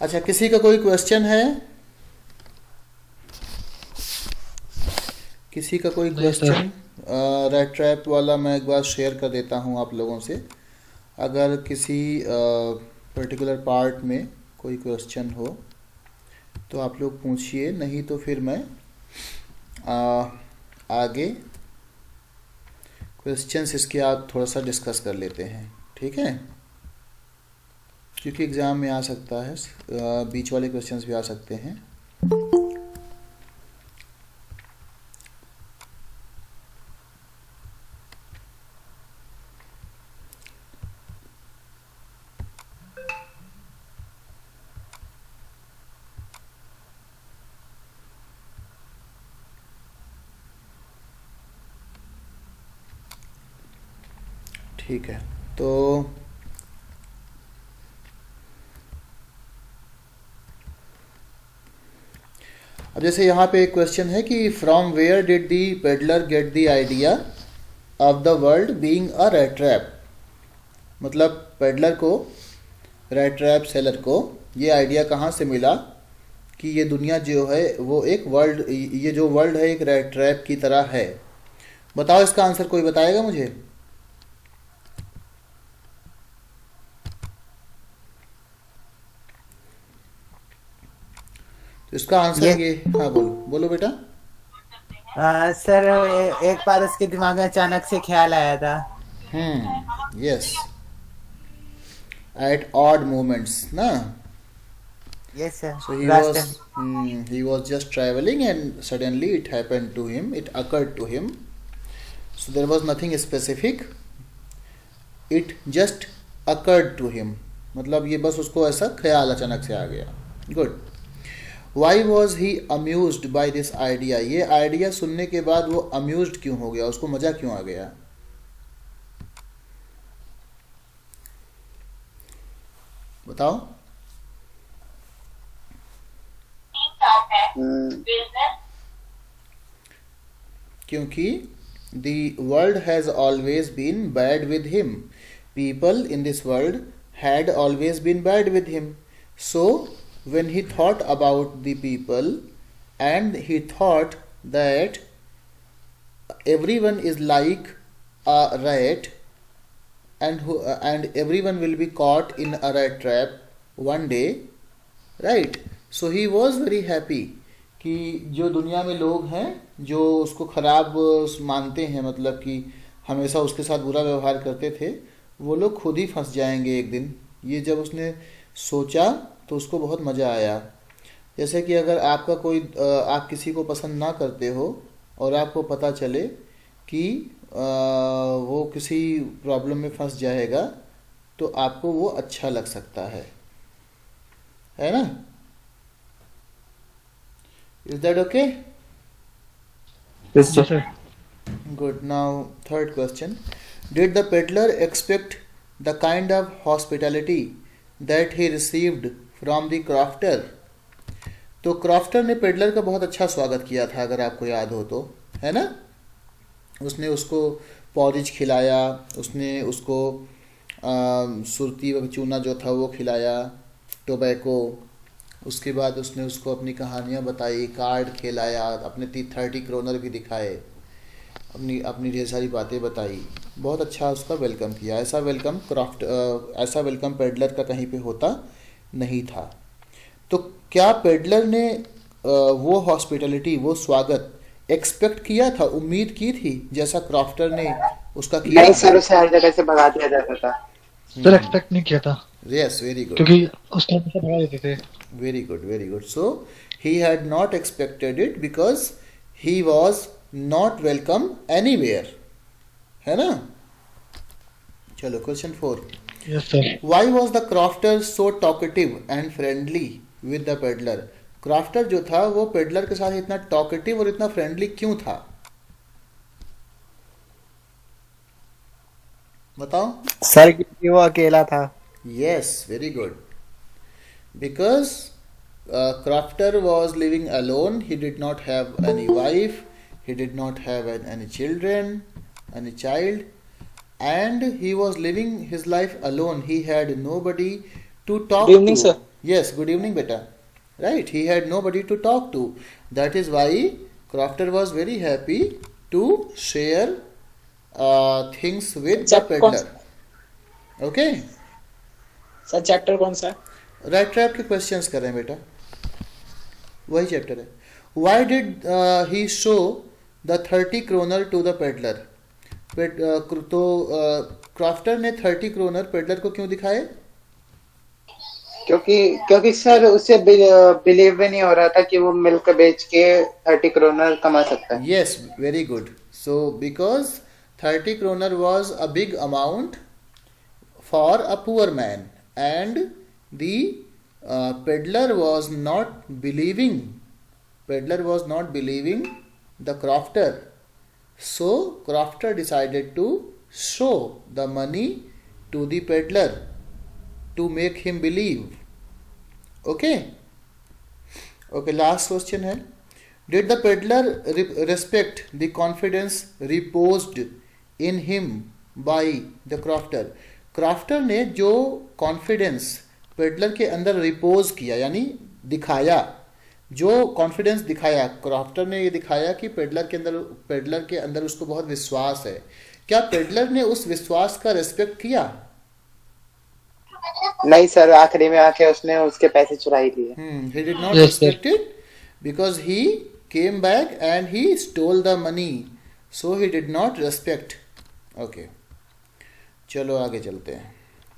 अच्छा, किसी का कोई क्वेश्चन है? किसी का कोई नहीं सर। क्वेश्चन? रेड ट्रैप वाला मैं एक बार शेयर कर देता हूँ आप लोगों से। अगर किसी पर्टिकुलर पार्ट में कोई क्वेश्चन हो तो आप लोग पूछिए, नहीं तो फिर मैं आ, आगे क्वेश्चंस इसके आप थोड़ा सा डिस्कस कर लेते हैं, ठीक है? क्योंकि एग्ज़ाम में आ सकता है, बीच वाले क्वेश्चंस भी आ सकते हैं। ठीक है, तो अब जैसे यहाँ पे एक क्वेश्चन है कि from where did the peddler get the idea of the world being a rat trap. मतलब पेडलर को, रेट ट्रैप सेलर को ये आइडिया कहाँ से मिला कि ये दुनिया जो है वो एक वर्ल्ड, ये जो वर्ल्ड है एक रेट ट्रैप की तरह है। बताओ इसका आंसर, कोई बताएगा मुझे? तो इसका ये आंसर ये, हाँ बोलो बोलो बेटा। सर एक बार उसके दिमाग में अचानक से ख्याल आया था। यस, एट ऑड मोमेंट्स ना। यस सर, So रास्ते में। he was just traveling and suddenly it happened to him, it occurred to him. So there was nothing specific, it just occurred to him. मतलब ये बस उसको ऐसा ख्याल अचानक से आ गया। Good. Why was he amused by this idea. ये आइडिया सुनने के बाद वो अम्यूज्ड क्यों हो गया, उसको मजा क्यों आ गया? बताओ। क्योंकि the world has always been bad with him. People in this world had always been bad with him. So, when he thought about the people and he thought that everyone is like a rat and everyone will be caught in a rat trap one day, right? So he was very happy कि जो दुनिया में लोग हैं जो उसको ख़राब मानते हैं, मतलब कि हमेशा उसके साथ बुरा व्यवहार करते थे, वो लोग खुद ही फंस जाएंगे एक दिन। ये जब उसने सोचा तो उसको बहुत मज़ा आया। जैसे कि अगर आपका कोई आप किसी को पसंद ना करते हो और आपको पता चले कि वो किसी प्रॉब्लम में फंस जाएगा तो आपको वो अच्छा लग सकता है ना? Is that okay? यस जी sir. Sir. Good. Now, third question. Did the peddler expect the kind of hospitality that he received from the crofter? तो क्रॉफ्टर ने पेडलर का बहुत अच्छा स्वागत किया था, अगर आपको याद हो तो, है ना? उसने उसको पॉरिज खिलाया, उसने उसको सुरती व चूना जो था वो खिलाया, टोबैको। उसके बाद उसने उसको अपनी कहानियाँ बताई, कार्ड खेलाया, अपने 30 क्रोनर भी दिखाए, अपनी अपनी ढेर सारी बातें बताई। बहुत अच्छा उसका वेलकम किया। ऐसा वेलकम पेडलर का कहीं पे होता नहीं था। तो क्या पेडलर ने वो हॉस्पिटलिटी, वो स्वागत एक्सपेक्ट किया था, उम्मीद की थी, जैसा क्रॉफ्टर ने उसका किया? नहीं सर, उसे हर जगह से भगा दिया जाता था। सर एक्सपेक्ट नहीं किया था यस, वेरी गुड, क्योंकि उस टाइम पे सब भगा देते थे। Very good, very good. So he had not expected it because he was not welcome anywhere, है ना? चलो, question 4। Yes sir. Why was the crofter so talkative and friendly with the peddler. Crofter जो था वो peddler के साथ इतना talkative और इतना फ्रेंडली क्यों था? बताओ। सर क्योंकि वो अकेला था। Yes, very good. Because Crofter was living alone, he did not have any wife, he did not have any children, any child, and he was living his life alone. He had nobody to Good talk evening, to. sir. Yes, good evening, beta. Right, he had nobody to talk to. That is why Crofter was very happy to share things with the chapter कौन peddler. Okay, sir chapter कौन सा है right trap के questions कर रहे हैं बेटा, वही चैप्टर है. Why did he show the 30 kroner to the peddler? तो क्रॉफ्टर ने 30 kroner पेडलर को क्यों दिखाए? क्योंकि क्योंकि सर उसे बिलीव भी नहीं हो रहा था कि वो मिल्क बेच के 30 करोड़ कमा सकता है. Yes, very good. So because 30 kroner was a big amount for a poor man, and the peddler was not believing. Peddler was not believing the crofter. So crofter decided to show the money to the peddler to make him believe. Okay. Okay, last question है. Did the peddler respect the confidence reposed in him by the crofter? crofter ने जो confidence peddler के अंदर repose किया यानी दिखाया, जो confidence दिखाया क्रॉफ्टर ने, ये दिखाया कि पेडलर के अंदर उसको बहुत विश्वास है. क्या पेडलर ने उस विश्वास का रेस्पेक्ट किया? नहीं सर, आखिरी में आके उसने उसके पैसे चुरा ही लिए. He did not Yes, sir. respect it because he came back and he stole the money. So he did not respect. Okay. चलो आगे चलते हैं.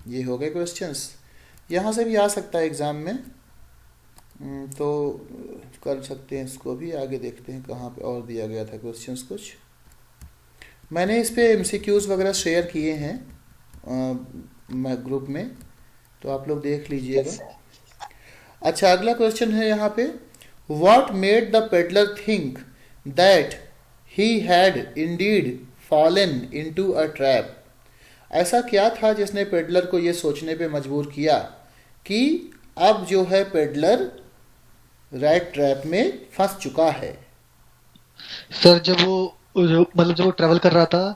ये हो गए क्वेश्चंस. यहाँ से भी आ सकता है एग्जाम में, तो कर सकते हैं इसको भी. आगे देखते हैं कहाँ पे और दिया गया था क्वेश्चंस. कुछ मैंने इस पे एमसीक्यूज वगैरह शेयर किए हैं ग्रुप में, तो आप लोग देख लीजिएगा. अच्छा, अगला क्वेश्चन है यहाँ पे. What made the peddler think that he had Indeed fallen into a trap? ऐसा क्या था जिसने पेडलर को ये सोचने पे मजबूर किया कि अब जो है पेडलर रैट ट्रैप में फंस चुका है? सर जब वो ट्रेवल कर रहा था,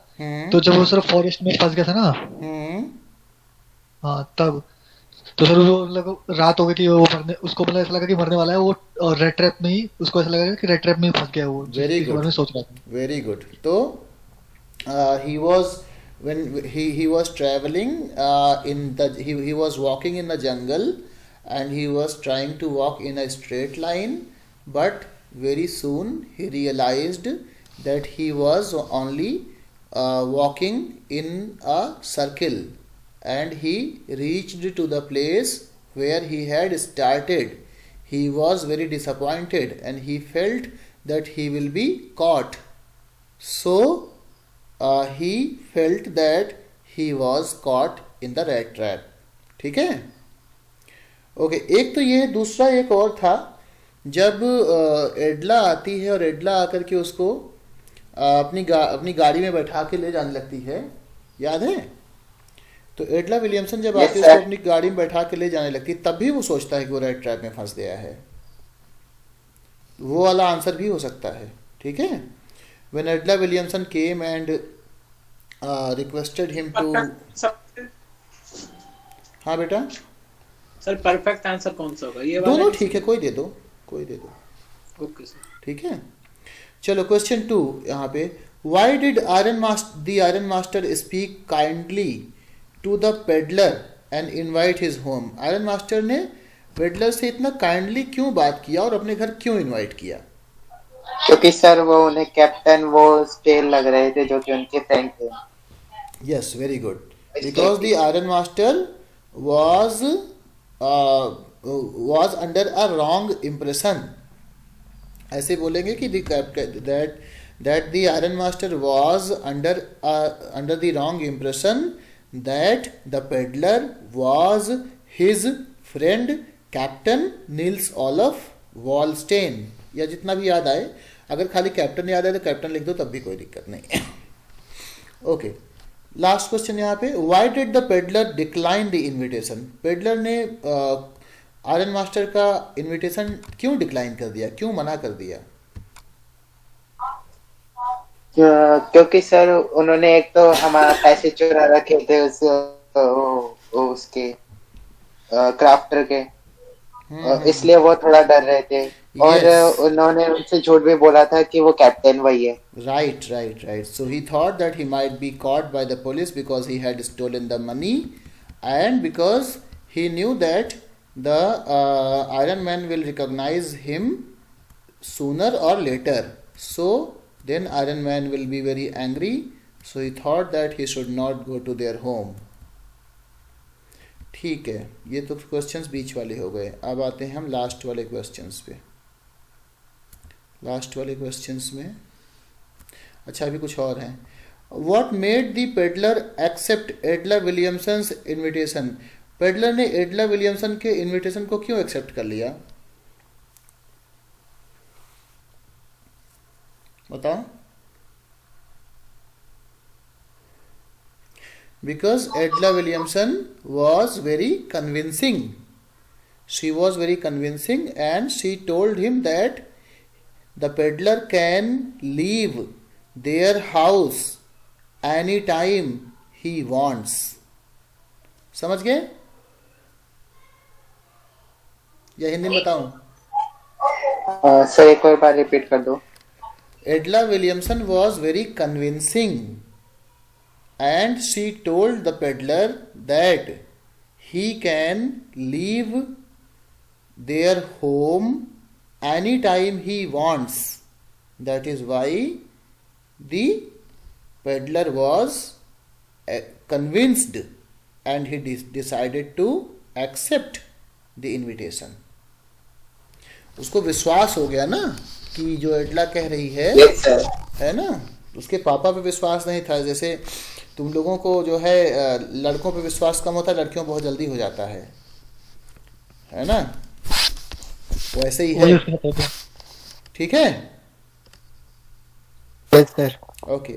तो जब वो सर फॉरेस्ट में फंस गया था ना, हाँ तब तो सर वो मतलब रात हो गई थी, वो उसको मतलब ऐसा लगा कि मरने वाला है वो, और रेड ट्रैप में ही उसको ऐसा लगा कि रेड ट्रैप में ही फंस गया वो. वेरी इसके बारे गुड, में सोच रहा था. Very good. तो he was when he was traveling in the he was walking in the jungle, and he was trying to walk in a straight line, but very soon he realized that he was only walking in a circle, and he reached to the place where he had started. He was very disappointed and he felt that he will be caught. So he felt that he was caught in the rat trap. ठीक है. Okay, एक तो ये, दूसरा एक और था. जब एडला आती है और एडला आकर के उसको अपनी गाड़ी में बैठा के ले जाने लगती है, याद है? तो एडला विलियमसन जब आती है उसको अपनी गाड़ी में बैठा के ले जाने लगती है, तब भी वो सोचता है कि वो रेड ट्रैप में फंस गया है. वो वाला आंसर भी हो सकता है. ठीक है. When Edla Williamson came and requested him to, हाँ बेटा सर परफेक्ट आंसर कौन सा होगा? ये वाला दोनों ठीक है, कोई दे दो, कोई दे दो. Okay sir. ठीक है. चलो क्वेश्चन 2 यहाँ पे. Why did the iron master speak kindly to the peddler and invite his home? Iron master ने पेडलर से इतना काइंडली क्यों बात किया और अपने घर क्यों इनवाइट किया? क्योंकि सर वो उन्हें कैप्टन वो स्टेल लग रहे थे जो कि उनके फ्रेंड थे. Yes, very good. Because the iron master was under a wrong impression. ऐसे बोलेंगे कि that the iron master was under the wrong impression that the peddler was his friend captain Nils Olof Wallsten, या जितना भी याद आए. अगर खाली कैप्टन याद आए तो कैप्टन लिख दो, तब भी कोई दिक्कत नहीं. ओके, लास्ट क्वेश्चन यहाँ पे. Why did the peddler decline the invitation? Peddler ने आयरन मास्टर का इनविटेशन क्यों डिक्लाइन कर दिया, क्यों मना कर दिया? क्योंकि सर उन्होंने एक तो हमारा पैसे चुरा रखे थे उसके क्राफ्टर के, इसलिए वो थोड़ा डर रहे थे। और Yes. उन्होंने उनसे झूठ भी बोला था कि वो कैप्टन वही है। Right, right, right. So he thought that he might be caught by the police because he had stolen the money, and because he knew that the Iron Man will recognize him sooner or later. So then Iron Man will be very angry. So he thought that he should not go to their home. ठीक है, ये तो questions बीच वाले हो गए। अब आते हैं हम लास्ट वाले क्वेश्चंस पे। लास्ट वाले क्वेश्चंस में अच्छा अभी कुछ और हैं। What made the peddler accept Edla Williamson invitation? Peddler ने एडला विलियमसन के इन्विटेशन को क्यों एक्सेप्ट कर लिया, बताओ? Because एडला Williamson was very convincing, she was very convincing and she told him that the peddler can leave their house anytime he wants. समझ गए या हिंदी में बताऊं? सर एक और बार रिपीट कर दो। एडला Williamson was very convincing and she told the peddler that he can leave their home anytime he wants. That is why the peddler was convinced and he decided to accept the invitation. उसको विश्वास हो गया ना कि जो एडला कह रही है yes, sir. है ना, उसके पापा पे विश्वास नहीं था। जैसे तुम लोगों को जो है लड़कों पे विश्वास कम होता है, लड़कियों बहुत जल्दी हो जाता है ना, वैसे ही है। ठीक है, yes sir. Okay.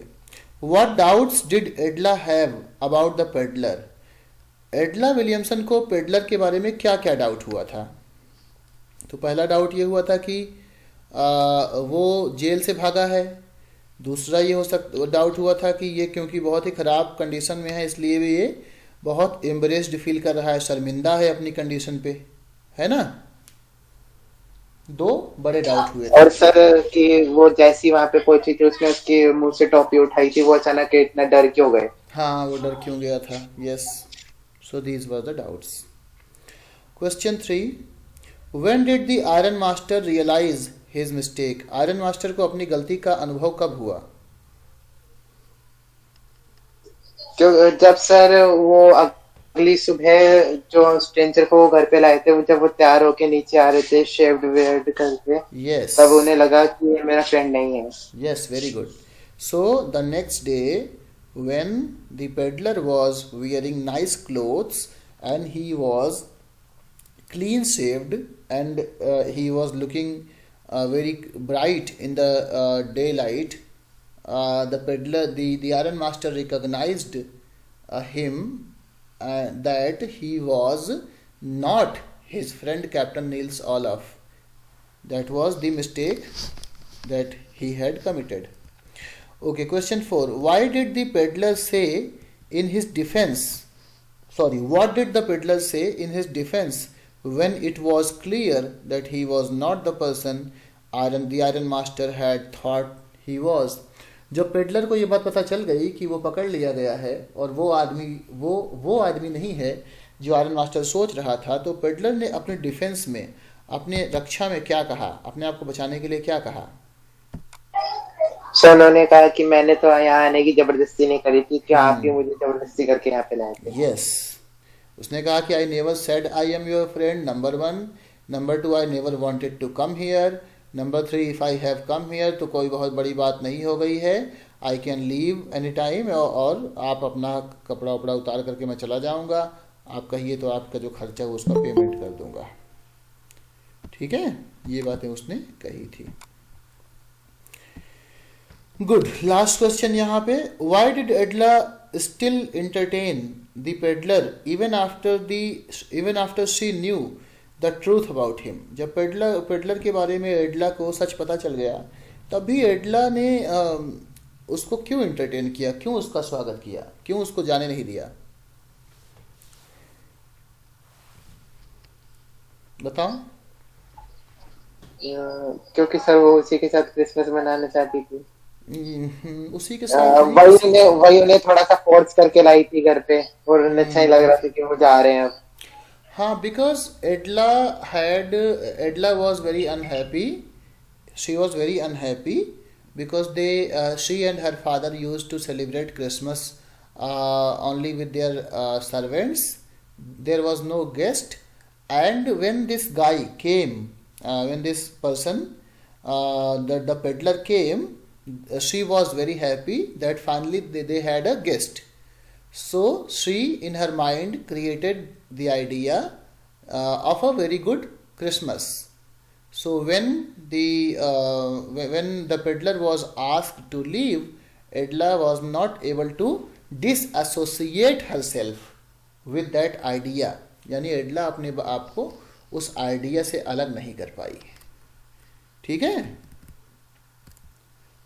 What doubts did एडला have about the peddler? एडला Williamson को पेडलर के बारे में क्या क्या डाउट हुआ था? तो पहला डाउट ये हुआ था कि वो जेल से भागा है। दूसरा ये डाउट हुआ था कि ये क्योंकि बहुत ही ख़राब कंडीशन में है इसलिए भी ये बहुत एम्बरेस्ड फील कर रहा है, शर्मिंदा है अपनी कंडीशन पे, है ना। दो बड़े डाउट हुए थे। और सर कि वो जैसी वहां पे पहुंची थी उसने उसके मुंह से टॉफी उठाई थी, वो अचानक इतना डर क्यों गए? हाँ, वो डर क्यों गया था। Yes, so these were the doubts. Question 3, when did the iron master realise his mistake? Iron master को अपनी गलती का अनुभव कब हुआ? जब सर वो अगली सुबह जो स्ट्रेंजर को वो घर पे लाए थे, वो जब वो तैयार होके नीचे आ रहे थे शेव्ड वेड करके, यस, तब उन्हें लगा कि ये मेरा फ्रेंड नहीं है। Yes, very good. So the next day when the peddler was wearing nice clothes and he was clean shaved and he was looking very bright in the daylight, the peddler, the iron master recognized him that he was not his friend Captain Niels Olaf. That was the mistake that he had committed. Okay, question 4. Why did the peddler say in his defense? Sorry, what did the peddler say in his defense when it was clear that he was not the person the iron master had thought he was? जब peddler को ये बात पता चल गई कि वो पकड़ लिया गया है और वो आदमी नहीं है जो आयरन मास्टर सोच रहा था, तो पेडलर ने अपने डिफेंस में, अपने रक्षा में क्या कहा, अपने आप को बचाने के लिए क्या कहा? सर उन्होंने कहा कि मैंने तो यहाँ आने की जबरदस्ती नहीं करी थी, कि आप ही मुझे जबरदस्ती करके यहाँ पे लाए थे। यस, उसने कहा कि I never said I am your friend, number 1, number 2 I never wanted to come here, number 3 if I have come here तो कोई बहुत बड़ी बात नहीं हो गई है, I can leave any time, और आप अपना कपड़ा उपड़ा उतार करके मैं चला जाऊंगा, आप कहिए तो आपका जो खर्चा है उसका पेमेंट कर दूंगा। ठीक है, ये बातें उसने कही थी। गुड, लास्ट क्वेश्चन यहाँ पे, why did एडला still entertain the peddler even after she knew the truth about him? जब पेडलर के बारे में एडला को सच पता चल गया, तब भी एडला ने उसको क्यों एंटरटेन किया, क्यों उसका स्वागत किया, क्यों उसको जाने नहीं दिया? बताओ। क्योंकि सर वो उसी के साथ क्रिसमस मनाना चाहती थी। उसी के साथ नहीं, किसी वही उन्हें थोड़ा सा फोर्स करके लाई थी घर पे, और उन्हें अच्छा ही लग रहा था कि वो जा रहे हैं अब। हाँ, because Edla was very unhappy. She was very unhappy because she and her father used to celebrate Christmas only with their servants. There was no guest, and when this guy came, when this person, the peddler came, she was very happy that finally they had a guest. So she, in her mind, created the idea of a very good Christmas. So when the peddler was asked to leave, Edla was not able to disassociate herself with that idea. यानी एडला अपने आप को उस idea से अलग नहीं कर पाई। ठीक है,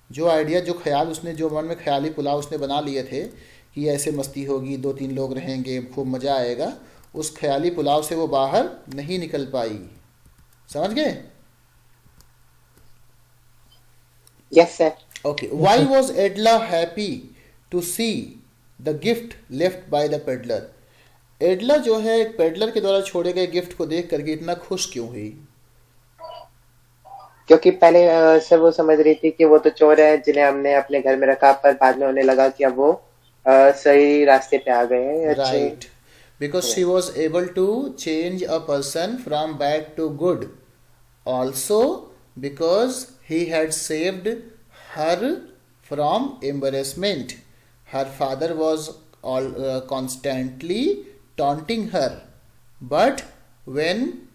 जो आइडिया, जो ख्याल उसने, जो मन में ख्याली पुलाव उसने बना लिए थे कि ऐसे मस्ती होगी, 2-3 लोग रहेंगे, खूब मज़ा आएगा, उस ख्याली पुलाव से वो बाहर नहीं निकल पाई। समझ गए? Yes sir. Okay, why was Edla happy to see the gift left by the peddler? Edla जो है एक पेडलर के द्वारा छोड़े गए गिफ्ट को देख करके इतना खुश क्यों हुई? क्योंकि पहले सर वो समझ रही थी कि वो तो चोर है जिन्हें हमने अपने घर में रखा, पर बाद में उन्हें लगा कि अब वो सही रास्ते पे आ गए हैं। Right, because she was able to change a person from bad to good. Also because he had saved her from embarrassment. Her father was constantly taunting her, but when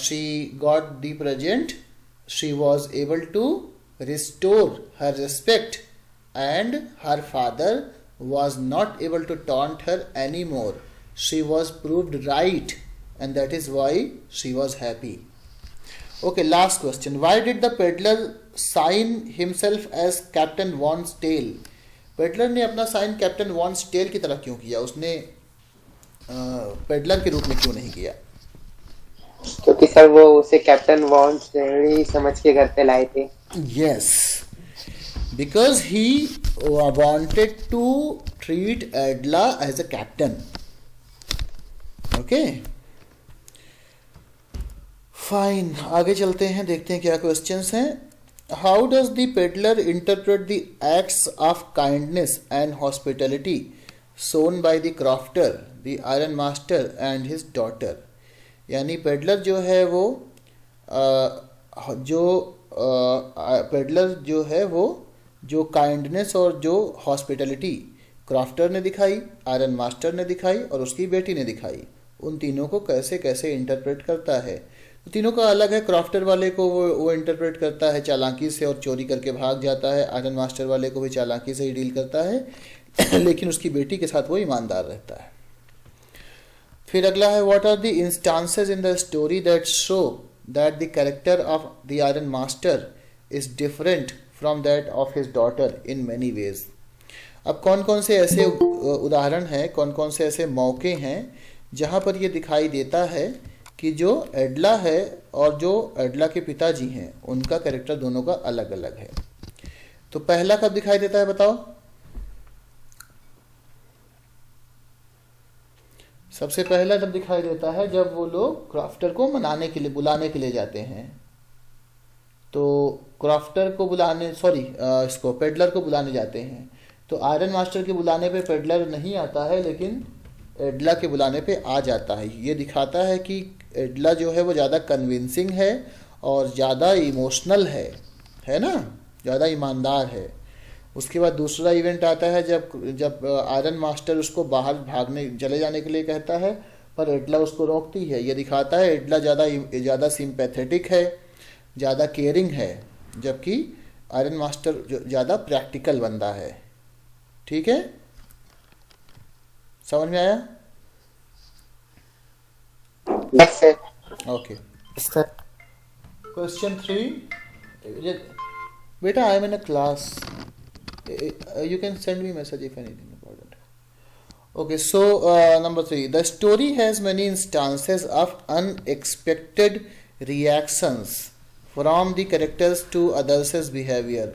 she got the present, she was able to restore her respect, and her father was not able to taunt her anymore. She was proved right, and that is why she was happy. Okay, last question. Why did the peddler sign himself as Captain Von Stale? Peddler ने अपना sign captain von stele की तरह क्यों किया? उसने peddler के रूप में क्यों नहीं किया? क्योंकि सर वो उसे कैप्टन वॉन स्टेल ही समझ के घर पे लाए थे। Yes, because he wanted to treat Edla as a captain. Okay, fine. आगे चलते हैं, देखते हैं क्या क्वेश्चंस हैं। How does the peddler interpret the acts of kindness and hospitality shown by the crofter, the iron master and his daughter? यानी peddler जो है वो पेडलर जो है वो जो काइंडनेस और जो हॉस्पिटलिटी क्राफ्टर ने दिखाई, आयरन मास्टर ने दिखाई और उसकी बेटी ने दिखाई, उन तीनों को कैसे कैसे इंटरप्रेट करता है। तो तीनों का अलग है। क्राफ्टर वाले को वो इंटरप्रेट करता है चालाकी से और चोरी करके भाग जाता है। आयरन मास्टर वाले को भी चालाकी से ही डील करता है लेकिन उसकी बेटी के साथ वो ईमानदार रहता है। फिर अगला है, what are the instances in the story that show that the character of the iron master is different from that of his daughter in many ways. अब कौन कौन से ऐसे उदाहरण हैं, कौन कौन से ऐसे मौके हैं जहाँ पर ये दिखाई देता है कि जो एडला है और जो एडला के पिताजी हैं उनका कैरेक्टर दोनों का अलग अलग है। तो पहला कब दिखाई देता है बताओ? सबसे पहला जब दिखाई देता है जब वो लोग क्राफ्टर को मनाने के लिए, बुलाने के लिए जाते हैं। तो क्राफ्टर को बुलाने, इसको पेडलर को बुलाने जाते हैं। तो आयरन मास्टर के बुलाने पे पेडलर नहीं आता है लेकिन एडला के बुलाने पे आ जाता है। ये दिखाता है कि एडला जो है वो ज़्यादा कन्विंसिंग है और ज़्यादा इमोशनल है ना, ज़्यादा ईमानदार है। उसके बाद दूसरा इवेंट आता है जब आयरन मास्टर उसको बाहर भागने चले जाने के लिए कहता है पर एडला उसको रोकती है। ये दिखाता है एडला ज़्यादा सिंपैथेटिक है, ज़्यादा केयरिंग है, जबकि आयरन मास्टर ज़्यादा प्रैक्टिकल बंदा है। ठीक है, समझ में आया? Yes sir. Okay, sir question 3। बेटा, I am in a class, you can send me message if anything about it. Okay, so number 3, the story has many instances of unexpected reactions from the characters to others' behavior.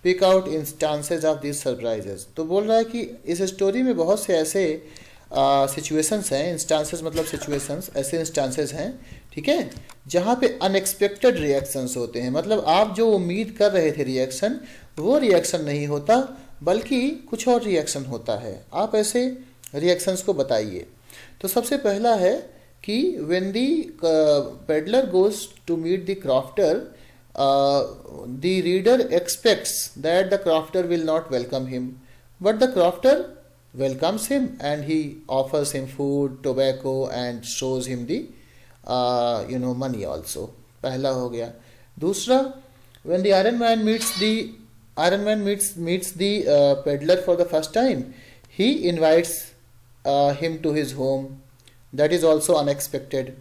Pick out instances of these surprises. तो बोल रहा है कि इस story में बहुत से ऐसे सिचुएशंस हैं, इंस्टांसेस मतलब सिचुएशंस, ऐसे इंस्टांसेस हैं, ठीक है, जहाँ पे अनएक्सपेक्टेड रिएक्शंस होते हैं, मतलब आप जो उम्मीद कर रहे थे रिएक्शन, वो रिएक्शन नहीं होता बल्कि कुछ और रिएक्शन होता है। आप ऐसे रिएक्शंस को बताइए। तो सबसे पहला है कि when the peddler goes to meet the crofter, the reader expects that the crofter will not welcome him, but the crofter welcomes him and he offers him food, tobacco and shows him the money also. पहला हो गया। दूसरा, when the iron man meets the peddler for the first time, he invites him to his home. That is also unexpected.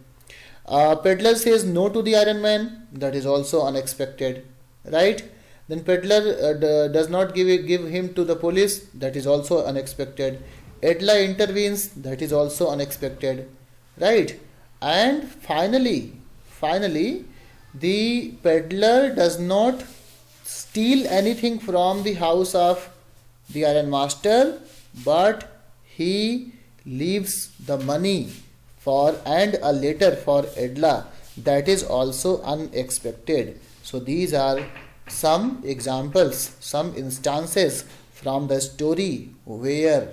Peddler says no to the iron man. That is also unexpected, right? Then peddler does not give him to the police. That is also unexpected. Edla intervenes. That is also unexpected, right? And finally, the peddler does not steal anything from the house of the iron master, but he leaves the money and a letter for Edla. That is also unexpected. So these are some examples, some instances from the story where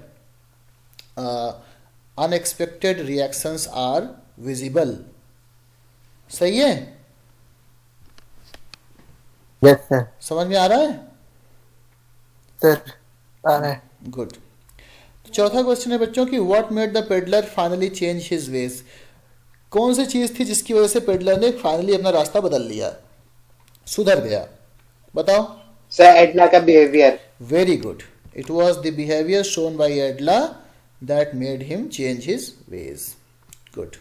unexpected reactions are visible. सही है? Yes sir. समझ में आ रहा है? Sir, आ रहा है। Good. चौथा question है बच्चों की what made the peddler finally change his veg. कौन सी चीज थी जिसकी वजह से पेडलर ने फाइनली अपना रास्ता बदल लिया, सुधर गया, बताओ। सर एडला का behaviour. Very good, it was the behaviour shown by Edla that made him change his ways. Good,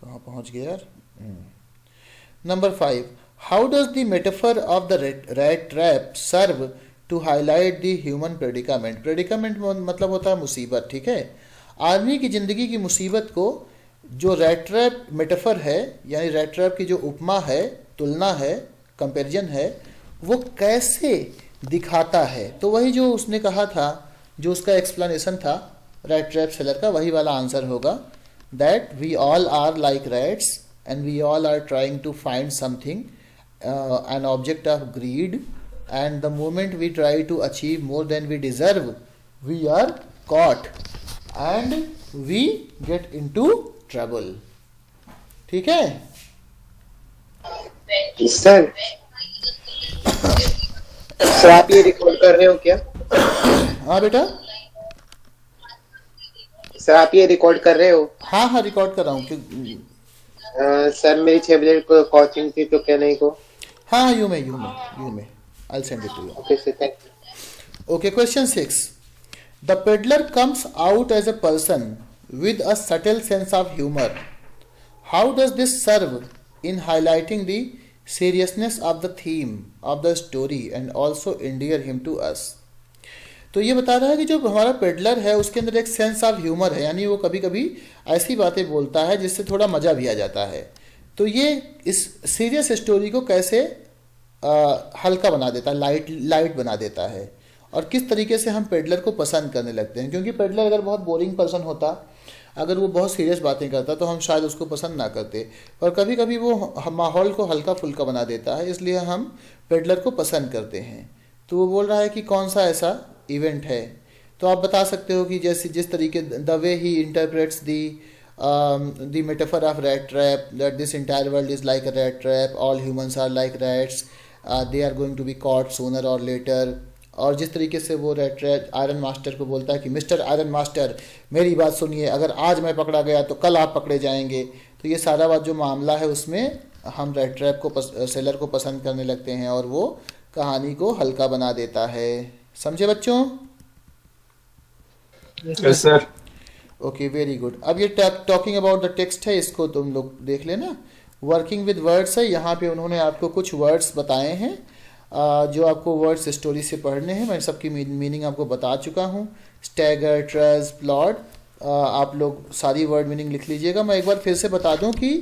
कहाँ पहुंच गया यार। Number 5, how does the metaphor of the rat trap serve to highlight the human predicament. Predicament मतलब होता है मुसीबत, ठीक है। आदमी की ज़िंदगी की मुसीबत को जो रैट ट्रैप मेटाफर है, यानी रैट ट्रैप की जो उपमा है, तुलना है, कंपैरिजन है, वो कैसे दिखाता है। तो वही जो उसने कहा था, जो उसका एक्सप्लेनेशन था रैट ट्रैप सेलर का, वही वाला आंसर होगा that we all are like rats and we all are trying to find something, an object of greed, and the moment we try to achieve more than we deserve, we are caught and we get into trouble. ठीक है sir? Sir आप ये record कर रहे हो क्या? हाँ बेटा। सर आप ये रिकॉर्ड कर रहे हो? हाँ रिकॉर्ड कर रहा हूँ। सर मेरी 6 बजे को कोचिंग थी, तो क्या नहीं को? हाँ यू में I'll send it to you. Okay sir, thank you. Okay, question 6. The peddler comes out as a person with a subtle sense of humor. How does this serve in highlighting the seriousness of the theme of the story and also endear him to us? तो ये बता रहा है कि जो हमारा peddler है उसके अंदर एक सेंस ऑफ ह्यूमर है, यानी वो कभी कभी ऐसी बातें बोलता है जिससे थोड़ा मज़ा भी आ जाता है। तो ये इस सीरियस स्टोरी को कैसे हल्का बना देता है, लाइट बना देता है, और किस तरीके से हम पेडलर को पसंद करने लगते हैं। क्योंकि पेडलर अगर बहुत बोरिंग पर्सन होता, अगर वो बहुत सीरियस बातें करता, तो हम शायद उसको पसंद ना करते, पर कभी कभी वो माहौल को हल्का फुल्का बना देता है, इसलिए हम पेडलर को पसंद करते हैं। तो वो बोल रहा है कि कौन सा ऐसा इवेंट है। तो आप बता सकते हो कि जैसे जिस तरीके the way he interprets the metaphor of rat trap, that this entire world is like a rat trap, all humans are like rats, they are going to be caught sooner or later। और जिस तरीके से वो red trap iron master को बोलता है कि mister iron master मेरी बात सुनिए, अगर आज मैं पकड़ा गया तो कल आप पकड़े जाएंगे। तो ये सारा बात जो मामला है उसमें हम रेड ट्रैप को सेलर को पसंद करने लगते हैं और वो कहानी को हल्का बना देता है। समझे बच्चों? Yes sir. Okay, very good. अब ये टॉकिंग अबाउट द टेक्स्ट है, इसको तुम लोग देख लेना। वर्किंग विद वर्ड्स है, यहाँ पे उन्होंने आपको कुछ वर्ड्स बताए हैं जो आपको वर्ड्स स्टोरी से पढ़ने हैं, मैं सबकी मीनिंग आपको बता चुका हूँ। स्टैगर, ट्रेज, प्लॉट, आप लोग सारी वर्ड मीनिंग लिख लीजिएगा। मैं एक बार फिर से बता दूं कि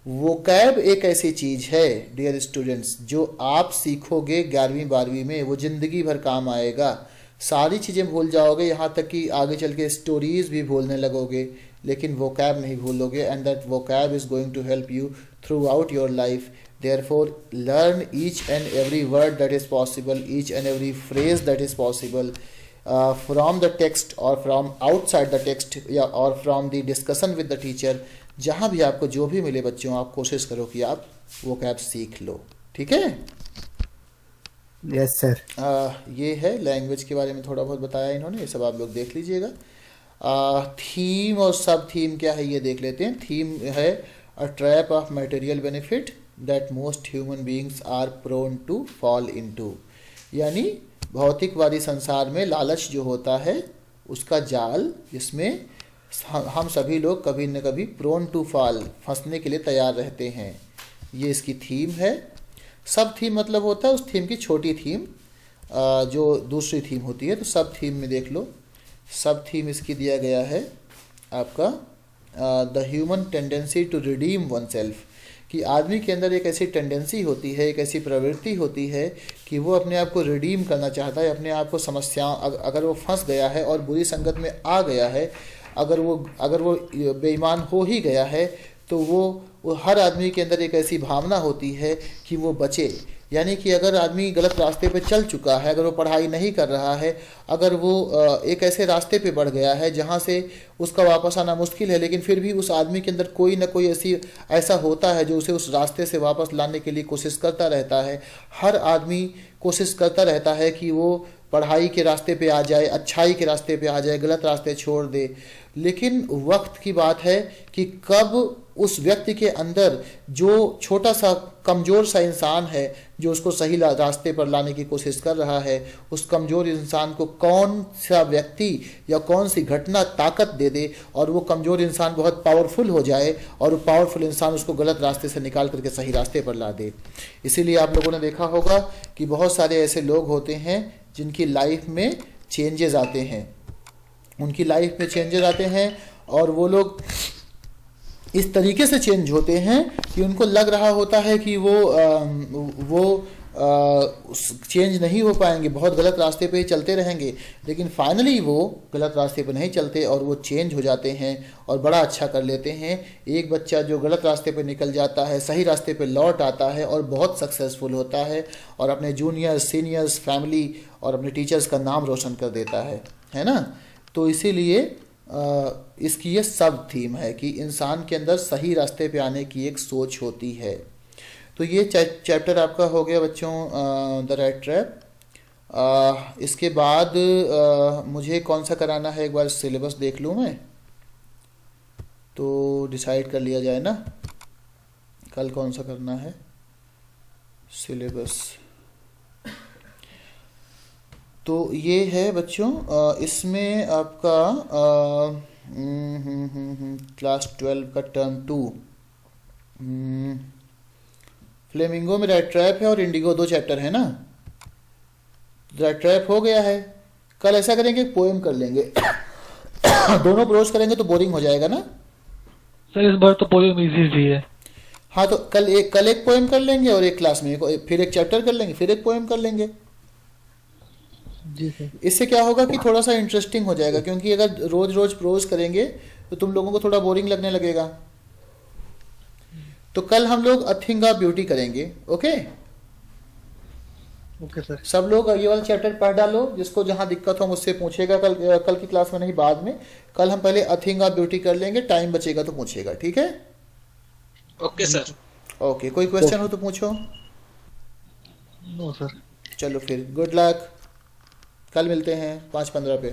वोकैब एक ऐसी चीज़ है डियर स्टूडेंट्स, जो आप सीखोगे 11वीं 12वीं में, वो ज़िंदगी भर काम आएगा। सारी चीज़ें भूल जाओगे, यहाँ तक कि आगे चल के स्टोरीज भी भूलने लगोगे, लेकिन वोकैब नहीं भूलोगे। And that vocab is going to help you throughout your life. Therefore, learn each and every word that is possible, each and every phrase that is possible from the text or from outside the text, या or from the discussion with the teacher। जहाँ भी आपको जो भी मिले बच्चों, आप कोशिश करो कि आप vocab सीख लो, ठीक है। Yes sir. ये है लैंग्वेज के बारे में थोड़ा बहुत बताया इन्होंने, ये सब आप लोग देख लीजिएगा। थीम और सब थीम क्या है ये देख लेते हैं। थीम है a trap of material benefit that most human beings are prone to fall into, यानी भौतिकवादी संसार में लालच जो होता है उसका जाल, जिसमें हम सभी लोग कभी न कभी प्रोन टू फॉल, फंसने के लिए तैयार रहते हैं। ये इसकी थीम है। सब थीम मतलब होता है उस थीम की छोटी थीम, जो दूसरी थीम होती है। तो सब थीम में देख लो, सब थीम इसकी दिया गया है आपका the human tendency to redeem oneself, कि आदमी के अंदर एक ऐसी टेंडेंसी होती है, एक ऐसी प्रवृत्ति होती है कि वो अपने आप को रिडीम करना चाहता है, अपने आप को समस्याओं, अगर वो फंस गया है और बुरी संगत में आ गया है, अगर वो बेईमान हो ही गया है, तो वो हर आदमी के अंदर एक ऐसी भावना होती है कि वो बचे। यानी कि अगर आदमी गलत रास्ते पे चल चुका है, अगर वो पढ़ाई नहीं कर रहा है, अगर वो एक ऐसे रास्ते पे बढ़ गया है जहाँ से उसका वापस आना मुश्किल है, लेकिन फिर भी उस आदमी के अंदर कोई ना कोई ऐसा होता है जो उसे उस रास्ते से वापस लाने के लिए कोशिश करता रहता है। हर आदमी कोशिश करता रहता है कि वो पढ़ाई के रास्ते पे आ जाए, अच्छाई के रास्ते पे आ जाए, गलत रास्ते छोड़ दे। लेकिन वक्त की बात है कि कब उस व्यक्ति के अंदर जो छोटा सा कमज़ोर सा इंसान है, जो उसको सही रास्ते पर लाने की कोशिश कर रहा है, उस कमज़ोर इंसान को कौन सा व्यक्ति या कौन सी घटना ताकत दे दे और वो कमज़ोर इंसान बहुत पावरफुल हो जाए और वो पावरफुल इंसान उसको गलत रास्ते से निकाल करके सही रास्ते पर ला दे। इसीलिए आप लोगों ने देखा होगा कि बहुत सारे ऐसे लोग होते हैं जिनकी लाइफ में चेंजेस आते हैं, उनकी लाइफ में चेंजेस आते हैं और वो लोग इस तरीके से चेंज होते हैं कि उनको लग रहा होता है कि वो चेंज नहीं हो पाएंगे, बहुत गलत रास्ते पे ही चलते रहेंगे, लेकिन फाइनली वो गलत रास्ते पे नहीं चलते और वो चेंज हो जाते हैं और बड़ा अच्छा कर लेते हैं। एक बच्चा जो गलत रास्ते पे निकल जाता है, सही रास्ते पे लौट आता है और बहुत सक्सेसफुल होता है और अपने जूनियर्स, सीनियर्स, फैमिली और अपने टीचर्स का नाम रोशन कर देता है ना। तो इसीलिए इसकी ये सब थीम है कि इंसान के अंदर सही रास्ते पे आने की एक सोच होती है। तो ये चैप्टर आपका हो गया बच्चों द रेड ट्रैप। इसके बाद मुझे कौन सा कराना है, एक बार सिलेबस देख लूँ मैं, तो डिसाइड कर लिया जाए ना कल कौन सा करना है सिलेबस। तो ये है बच्चों, इसमें आपका क्लास 12 का टर्म 2 फ्लेमिंगो में रेड ट्रैप है और इंडिगो 2 चैप्टर है ना। रेड ट्रैप हो गया है। कल ऐसा करेंगे पोएम कर लेंगे दोनों प्रोज करेंगे तो बोरिंग हो जाएगा ना सर। इस बार तो पोएम इजी है। हाँ, तो कल एक पोएम कर लेंगे और एक क्लास में फिर एक चैप्टर कर लेंगे, फिर एक पोएम कर लेंगे। जी सर। इससे क्या होगा कि थोड़ा सा इंटरेस्टिंग हो जाएगा, क्योंकि अगर रोज रोज प्रोज करेंगे तो तुम लोगों को थोड़ा बोरिंग लगने लगेगा। तो कल हम लोग अ थिंग ऑफ ब्यूटी करेंगे। Okay sir. सब लोग ये वाला चैप्टर पढ़ डालो, जिसको जहां दिक्कत हो मुझसे पूछेगा कल की क्लास में, नहीं बाद में। कल हम पहले अ थिंग ऑफ ब्यूटी कर लेंगे, टाइम बचेगा तो पूछेगा, ठीक है। Okay sir. ओके, कोई क्वेश्चन हो तो पूछो। No sir. चलो फिर गुड लक, कल मिलते हैं 5:15 पे।